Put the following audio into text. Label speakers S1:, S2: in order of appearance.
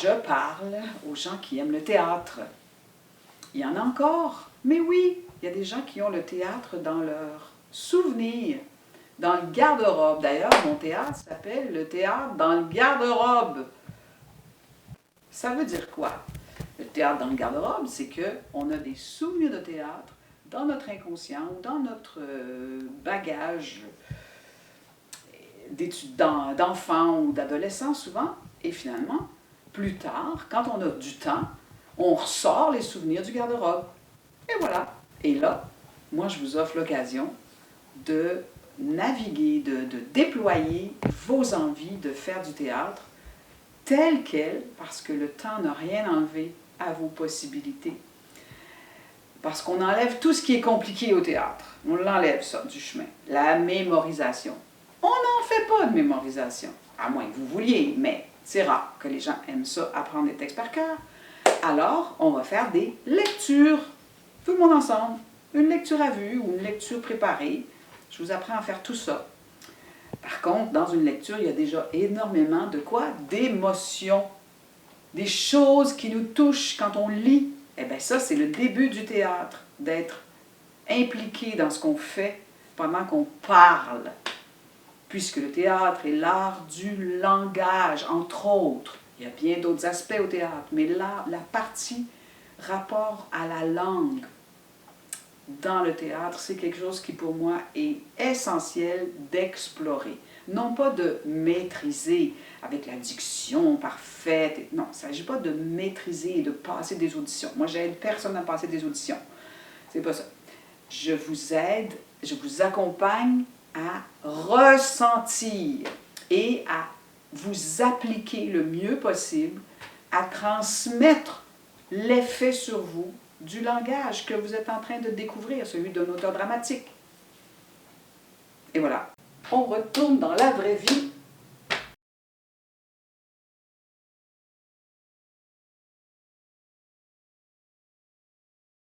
S1: je parle aux gens qui aiment le théâtre. Il y en a encore, mais oui, il y a des gens qui ont le théâtre dans leur souvenir, dans le garde-robe. D'ailleurs, mon théâtre s'appelle le théâtre dans le garde-robe. Ça veut dire quoi? Le théâtre dans le garde-robe, c'est qu'on a des souvenirs de théâtre dans notre inconscient ou dans notre bagage d'études d'enfants ou d'adolescents souvent. Et finalement, plus tard, quand on a du temps, on ressort les souvenirs du garde-robe. Et voilà. Et là, moi, je vous offre l'occasion de naviguer, de déployer vos envies de faire du théâtre tel quel, parce que le temps n'a rien enlevé à vos possibilités. Parce qu'on enlève tout ce qui est compliqué au théâtre. On l'enlève, ça, du chemin. La mémorisation. On n'en fait pas de mémorisation, à moins que vous vouliez, mais c'est rare que les gens aiment ça, apprendre des textes par cœur. Alors, on va faire des lectures, tout le monde ensemble. Une lecture à vue ou une lecture préparée. Je vous apprends à faire tout ça. Par contre, dans une lecture, il y a déjà énormément de quoi? D'émotions. Des choses qui nous touchent quand on lit. Eh bien ça, c'est le début du théâtre, d'être impliqué dans ce qu'on fait pendant qu'on parle. Puisque le théâtre est l'art du langage, entre autres. Il y a bien d'autres aspects au théâtre, mais là, la partie rapport à la langue dans le théâtre, c'est quelque chose qui pour moi est essentiel d'explorer. Non pas de maîtriser avec la diction parfaite. Non, il ne s'agit pas de maîtriser et de passer des auditions. Moi, j'aide personne à passer des auditions. C'est pas ça. Je vous aide, je vous accompagne à ressentir et à vous appliquer le mieux possible, à transmettre l'effet sur vous du langage que vous êtes en train de découvrir, celui d'un auteur dramatique. Et voilà. On retourne dans la vraie vie